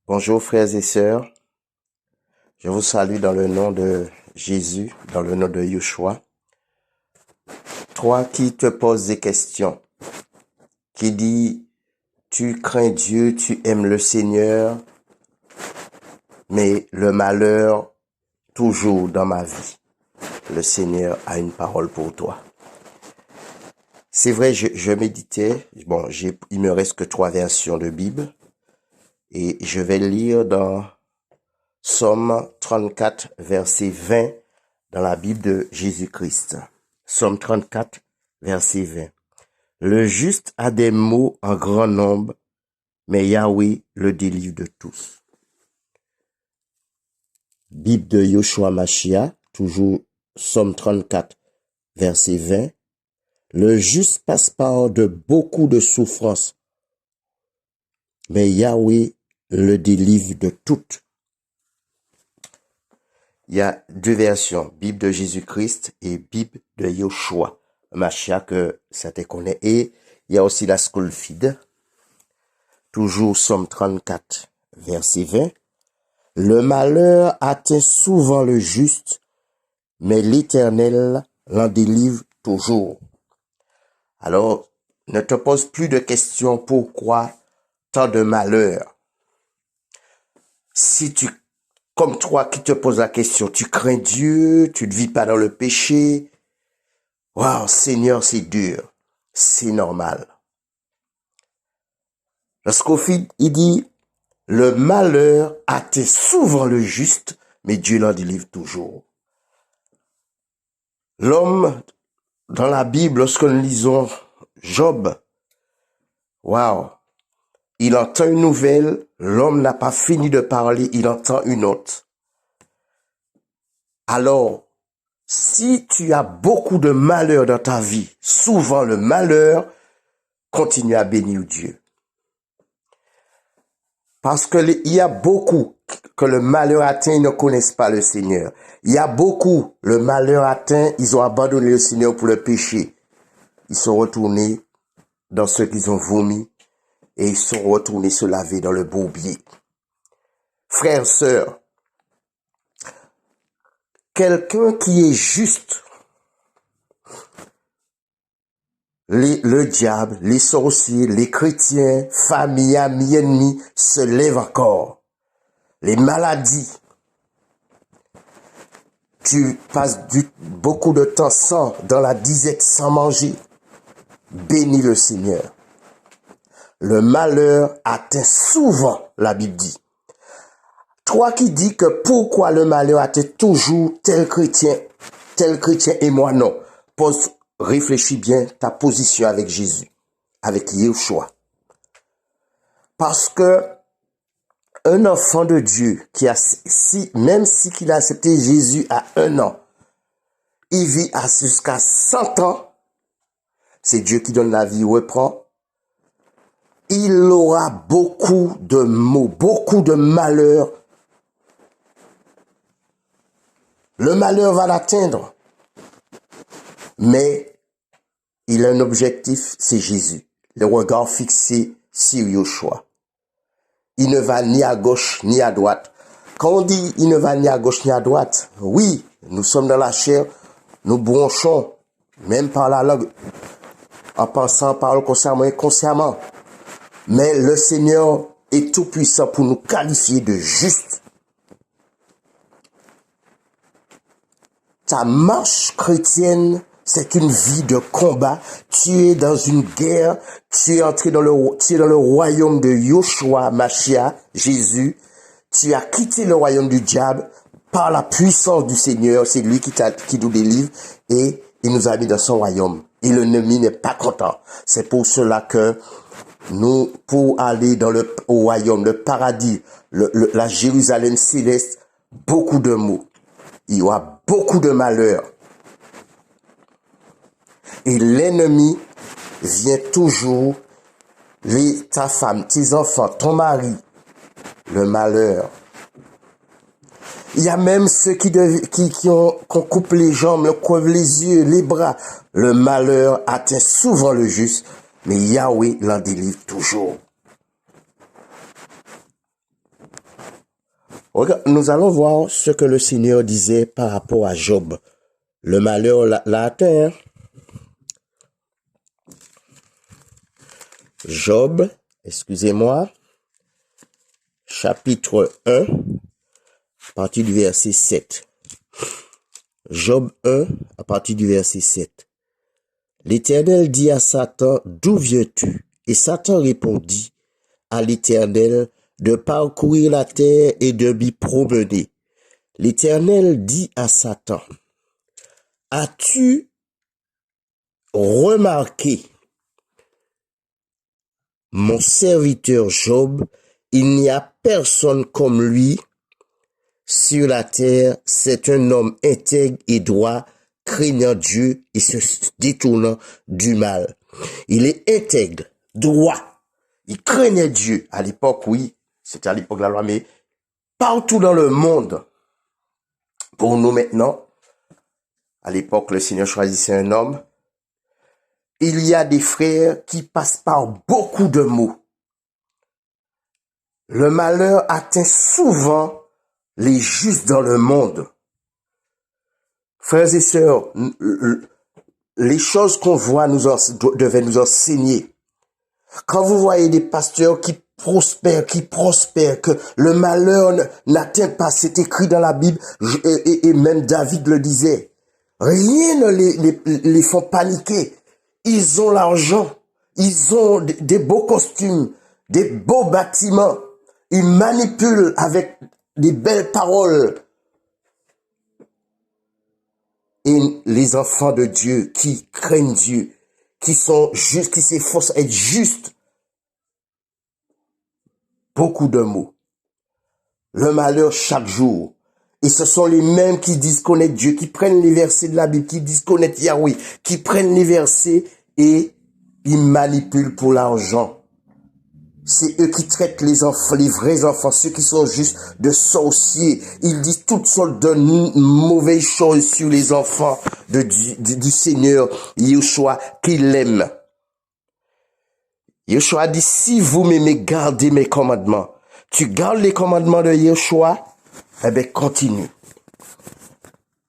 Bonjour frères et sœurs, je vous salue dans le nom de Jésus, dans le nom de Yeshua. Toi qui te poses des questions, qui dis tu crains Dieu, tu aimes le Seigneur, mais le malheur toujours dans ma vie. Le Seigneur a une parole pour toi. C'est vrai, je méditais, il me reste que 3 versions de Bible et je vais lire dans Somme 34, verset 20 dans la Bible de Jésus-Christ. Somme 34, verset 20. Le juste a des maux en grand nombre, mais Yahweh le délivre de tous. Bible de Yoshua Mashiach, toujours Somme 34, verset 20. Le juste passe par de beaucoup de souffrances, mais Yahweh le délivre de toutes. Il y a 2 versions, Bible de Jésus-Christ et Bible de Yoshua Mashiach, que certains connaissent. Et il y a aussi la Scolfide, toujours Somme 34, verset 20. Le malheur atteint souvent le juste, mais l'Éternel l'en délivre toujours. Alors, ne te pose plus de questions pourquoi tant de malheur. Si tu, comme toi qui te poses la question, tu crains Dieu, tu ne vis pas dans le péché, waouh, Seigneur, c'est dur, c'est normal. Le Scofield, il dit, le malheur atteint souvent le juste, mais Dieu l'en délivre toujours. L'homme, dans la Bible, lorsque nous lisons Job, waouh, il entend une nouvelle, l'homme n'a pas fini de parler, il entend une autre. Alors, si tu as beaucoup de malheur dans ta vie, souvent le malheur, continue à bénir Dieu. Parce que il y a beaucoup que le malheur atteint, ils ne connaissent pas le Seigneur. Il y a beaucoup, le malheur atteint, ils ont abandonné le Seigneur pour le péché. Ils sont retournés dans ce qu'ils ont vomi et ils sont retournés se laver dans le bourbier. Frères, sœurs, quelqu'un qui est juste, le diable, les sorciers, les chrétiens, famille, amis, ennemis se lèvent encore. Les maladies. Tu passes beaucoup de temps dans la disette, sans manger. Bénis le Seigneur. Le malheur atteint souvent, la Bible dit. Toi qui dis que pourquoi le malheur atteint toujours tel chrétien et moi non. Réfléchis bien ta position avec Jésus, avec Yeshua. Parce que un enfant de Dieu même si qu'il a accepté Jésus à 1 an, il vit jusqu'à 100 ans, c'est Dieu qui donne la vie, reprend, il aura beaucoup de maux, beaucoup de malheurs. Le malheur va l'atteindre, mais il a un objectif, c'est Jésus. Le regard fixé sur Yeshua. Il ne va ni à gauche ni à droite. Quand on dit il ne va ni à gauche ni à droite, oui, nous sommes dans la chair, nous bronchons, même par la langue, en pensant, parole consciemment et inconsciemment. Mais le Seigneur est tout puissant pour nous qualifier de justes. Ta marche chrétienne, c'est une vie de combat. Tu es dans une guerre. Tu es entré dans le royaume de Yoshua Mashiach, Jésus. Tu as quitté le royaume du diable par la puissance du Seigneur. C'est lui qui nous délivre et il nous a mis dans son royaume. Et l'ennemi n'est pas content. C'est pour cela que nous, pour aller au royaume, le paradis, la Jérusalem céleste, beaucoup de maux. Il y aura beaucoup de malheurs. Et l'ennemi vient toujours, ta femme, tes enfants, ton mari, le malheur. Il y a même ceux qu'on coupe les jambes, le couvre les yeux, les bras. Le malheur atteint souvent le juste, mais Yahweh l'en délivre toujours. Regarde, nous allons voir ce que le Seigneur disait par rapport à Job. Le malheur l'a atteint. Job, excusez-moi, chapitre 1, à partir du verset 7. Job 1, à partir du verset 7. L'Éternel dit à Satan, d'où viens-tu? Et Satan répondit à l'Éternel, de parcourir la terre et de m'y promener. L'Éternel dit à Satan, as-tu remarqué mon serviteur Job? Il n'y a personne comme lui sur la terre. C'est un homme intègre et droit, craignant Dieu et se détournant du mal. Il est intègre, droit. Il craignait Dieu. À l'époque, oui, c'était à l'époque de la loi, mais partout dans le monde, pour nous maintenant, à l'époque, le Seigneur choisissait un homme. Il y a des frères qui passent par beaucoup de maux. Le malheur atteint souvent les justes dans le monde. Frères et sœurs, les choses qu'on voit devaient nous enseigner. Quand vous voyez des pasteurs qui prospèrent, que le malheur n'atteint pas, c'est écrit dans la Bible, et même David le disait, rien ne les font paniquer. Ils ont l'argent, ils ont des beaux costumes, des beaux bâtiments, ils manipulent avec des belles paroles. Et les enfants de Dieu qui craignent Dieu, qui sont justes, qui s'efforcent à être justes, beaucoup de mots. Le malheur chaque jour. Et ce sont les mêmes qui disent connaître Dieu, qui prennent les versets de la Bible, qui disent connaître Yahweh, qui prennent les versets et ils manipulent pour l'argent. C'est eux qui traitent les enfants, les vrais enfants, ceux qui sont juste de sorciers. Ils disent toutes sortes de mauvaises choses sur les enfants du Seigneur Yeshua qu'il aime. Yeshua dit, si vous m'aimez, gardez mes commandements. Tu gardes les commandements de Yeshua, eh bien, continue.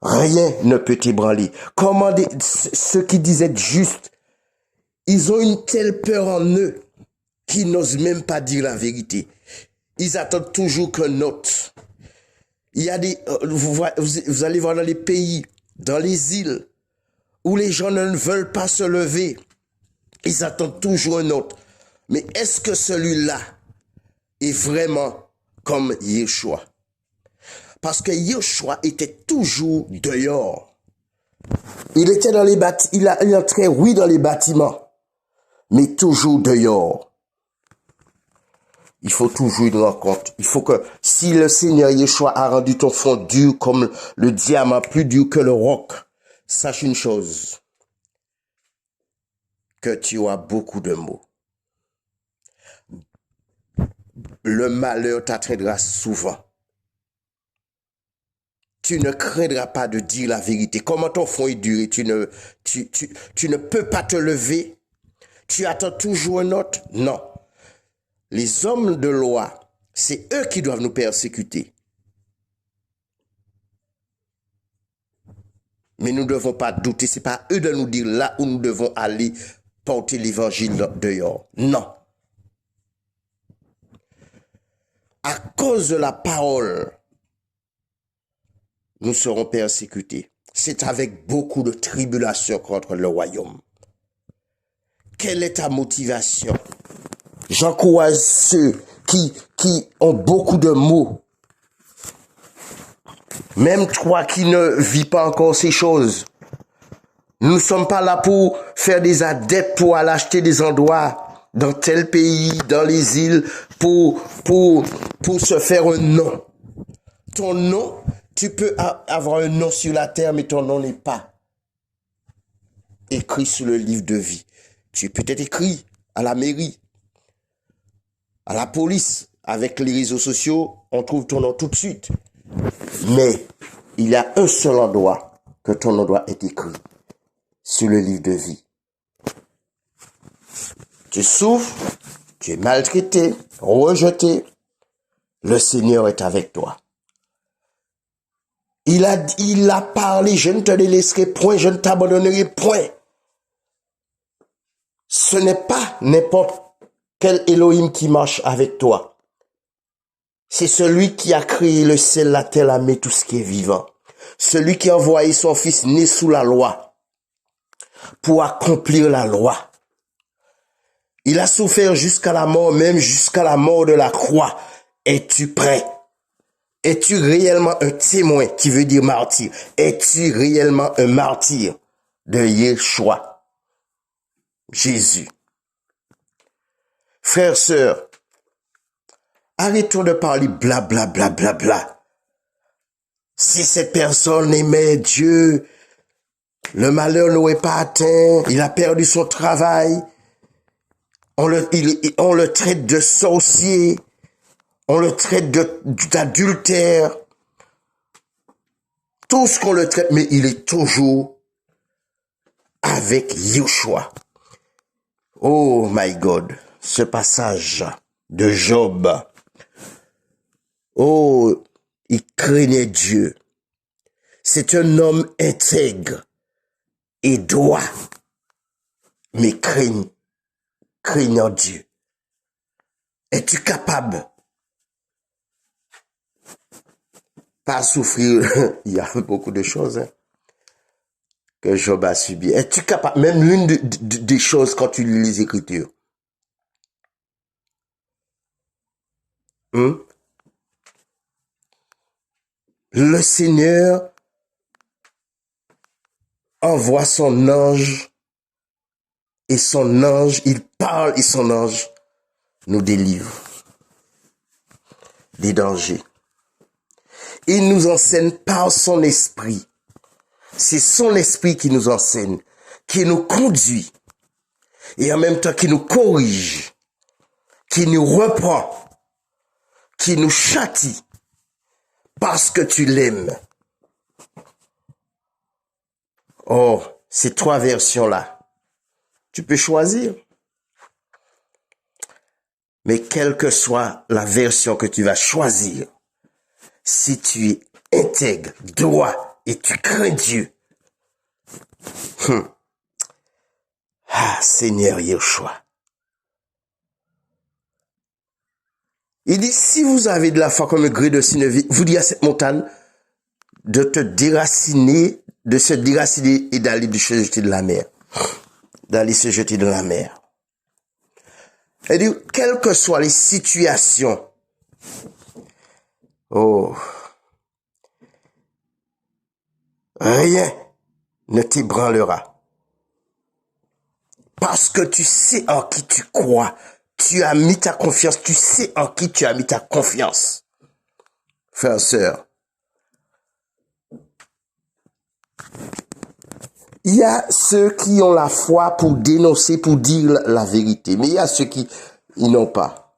Rien ne peut t'ébranler. Ceux qui disent être justes, ils ont une telle peur en eux qu'ils n'osent même pas dire la vérité. Ils attendent toujours qu'un autre. Il y a vous allez voir dans les pays, dans les îles, où les gens ne veulent pas se lever. Ils attendent toujours un autre. Mais est-ce que celui-là est vraiment comme Yeshua? Parce que Yeshua était toujours dehors. Il était dans les bâtiments, il entrait, oui, dans les bâtiments, mais toujours dehors. Il faut toujours une rencontre. Il faut que, si le Seigneur Yeshua a rendu ton front dur comme le diamant, plus dur que le roc, sache une chose, que tu as beaucoup de maux. Le malheur t'atteindra souvent. Tu ne craindras pas de dire la vérité. Comment ton front est dur et tu ne peux pas te lever? Tu attends toujours un autre? Non. Les hommes de loi, c'est eux qui doivent nous persécuter. Mais nous ne devons pas douter. C'est pas eux de nous dire là où nous devons aller porter l'évangile dehors. Non. À cause de la parole, nous serons persécutés. C'est avec beaucoup de tribulations contre le royaume. Quelle est ta motivation? J'encourage ceux qui ont beaucoup de maux. Même toi qui ne vis pas encore ces choses. Nous ne sommes pas là pour faire des adeptes, pour aller acheter des endroits dans tel pays, dans les îles, pour se faire un nom. Ton nom, tu peux avoir un nom sur la terre, mais ton nom n'est pas écrit sur le livre de vie. Tu es peut-être écrit à la mairie, à la police. Avec les réseaux sociaux, on trouve ton nom tout de suite. Mais il y a un seul endroit que ton nom doit être écrit, sur le livre de vie. Tu souffres, tu es maltraité, rejeté. Le Seigneur est avec toi. Il a parlé, je ne te délaisserai point, je ne t'abandonnerai point. Ce n'est pas n'importe quel Elohim qui marche avec toi. C'est celui qui a créé le ciel, la terre, la mer, tout ce qui est vivant. Celui qui a envoyé son fils né sous la loi pour accomplir la loi. Il a souffert jusqu'à la mort, même jusqu'à la mort de la croix. Es-tu prêt? Es-tu réellement un témoin qui veut dire martyr? Es-tu réellement un martyr de Yeshua, Jésus? Frères, sœurs, arrêtons de parler bla bla bla bla bla. Si cette personne aimait Dieu, le malheur n'aurait pas atteint, il a perdu son travail, on le traite de sorcier, on le traite d'adultère, tout ce qu'on le traite, mais il est toujours avec Yeshua. Oh my God, ce passage de Job. Oh, il craignait Dieu. C'est un homme intègre et droit, mais craignant Dieu. Es-tu capable? Pas souffrir, il y a beaucoup de choses que Job a subi. Es-tu capable? Même l'une des choses quand tu lis les Écritures. Le Seigneur envoie son ange et son ange, il parle et son ange nous délivre des dangers. Il nous enseigne par son esprit. C'est son esprit qui nous enseigne, qui nous conduit et en même temps qui nous corrige, qui nous reprend, qui nous châtie parce que tu l'aimes. Oh, ces trois versions-là, tu peux choisir. Mais quelle que soit la version que tu vas choisir, si tu es intègre, droit et tu crains Dieu, Seigneur Yeshua. Il dit, si vous avez de la foi comme un gré de synévie, vous dites à cette montagne de te déraciner, de se déraciner et d'aller se jeter de la mer. D'aller se jeter de la mer. Il dit, quelles que soient les situations, oh, rien ne t'ébranlera. Parce que tu sais en qui tu crois. Tu as mis ta confiance. Tu sais en qui tu as mis ta confiance. Frères, sœurs. Il y a ceux qui ont la foi pour dénoncer, pour dire la vérité. Mais il y a ceux qui n'ont pas.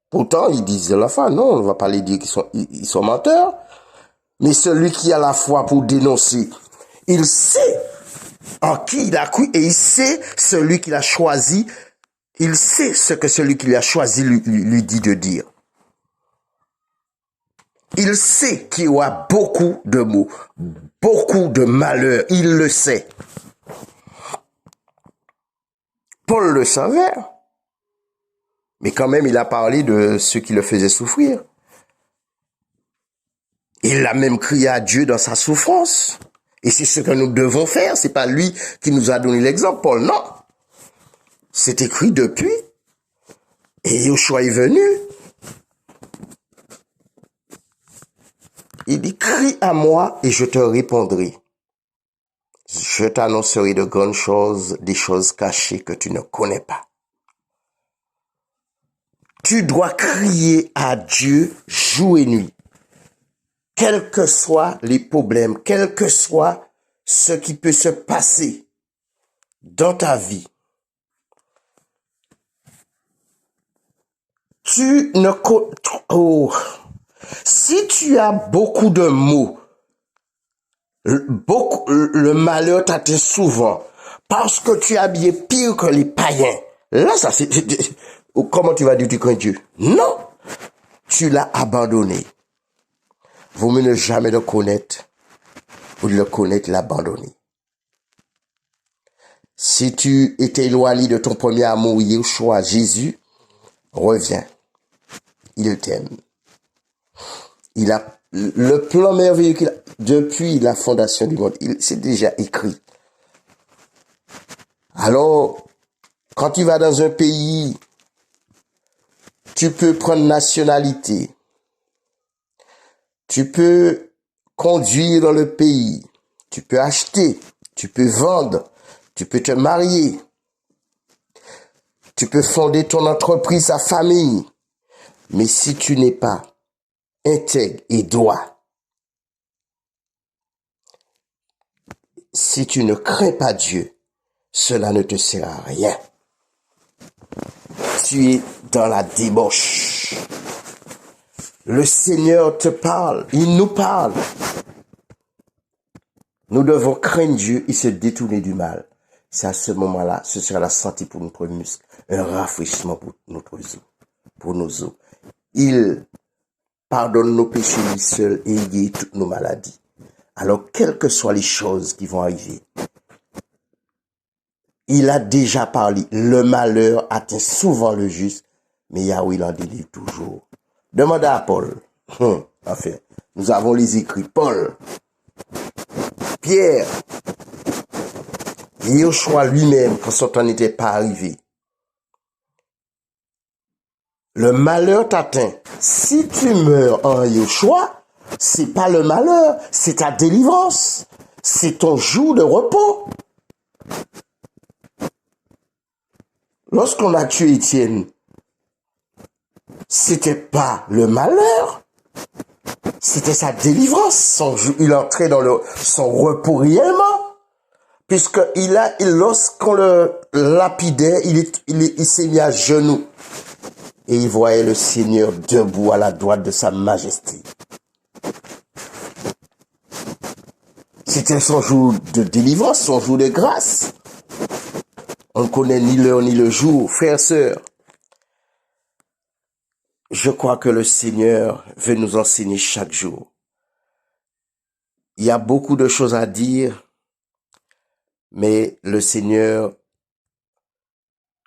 Pourtant, ils disent la foi. Non, on ne va pas les dire qu'ils sont menteurs. Mais celui qui a la foi pour dénoncer, il sait en qui il a cru et il sait celui qu'il a choisi. Il sait ce que celui qui lui a choisi lui dit de dire. Il sait qu'il y aura beaucoup de maux, beaucoup de malheurs. Il le sait. Paul le savait. Mais quand même, il a parlé de ceux qui le faisaient souffrir. Il a même crié à Dieu dans sa souffrance. Et c'est ce que nous devons faire. C'est pas lui qui nous a donné l'exemple, Paul, non. C'est écrit depuis. Et Yeshua est venu. Il dit, crie à moi et je te répondrai. Je t'annoncerai de grandes choses, des choses cachées que tu ne connais pas. Tu dois crier à Dieu jour et nuit. Quels que soient les problèmes, quel que soit ce qui peut se passer dans ta vie. Tu ne... Oh. Si tu as beaucoup de maux, le malheur t'atteint souvent parce que tu es habillé pire que les païens. Là, ça c'est... Comment tu vas dire tu crains Dieu? Non, tu l'as abandonné. vaut mieux ne jamais le connaître ou de le connaître, l'abandonner. Si tu étais éloigné de ton premier amour, Yeshua, Jésus, reviens. Il t'aime. Il a le plan merveilleux qu'il a depuis la fondation du monde. C'est déjà écrit. Alors, quand tu vas dans un pays, tu peux prendre nationalité. Tu peux conduire dans le pays. Tu peux acheter. Tu peux vendre. Tu peux te marier. Tu peux fonder ton entreprise, ta famille. Mais si tu n'es pas intègre et droit, si tu ne crains pas Dieu, cela ne te sert à rien. Tu es dans la débauche. Le Seigneur te parle, il nous parle. Nous devons craindre Dieu et se détourner du mal. C'est à ce moment-là, ce sera la santé pour notre muscle, un rafraîchissement pour notre os, pour nos os. Il pardonne nos péchés lui seul et il guérit toutes nos maladies. Alors, quelles que soient les choses qui vont arriver, il a déjà parlé. Le malheur atteint souvent le juste, mais Yahweh l'en délivre toujours. Demande à Paul. Enfin, nous avons les écrits. Paul, Pierre, Yeshua lui-même, quand son temps n'était pas arrivé. Le malheur t'atteint. Si tu meurs en Yeshua, c'est pas le malheur, c'est ta délivrance. C'est ton jour de repos. Lorsqu'on a tué Étienne, c'était pas le malheur, c'était sa délivrance. Il entrait dans son repos réellement. Puisque lorsqu'on le lapidait, il s'est mis à genoux. Et il voyait le Seigneur debout à la droite de sa majesté. C'était son jour de délivrance, son jour de grâce. On ne connaît ni l'heure ni le jour, frères, sœurs. Je crois que le Seigneur veut nous enseigner chaque jour. Il y a beaucoup de choses à dire, mais le Seigneur,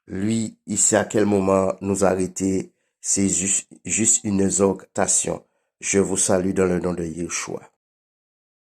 lui, il sait à quel moment nous arrêter. C'est juste une exhortation. Je vous salue dans le nom de Yeshua.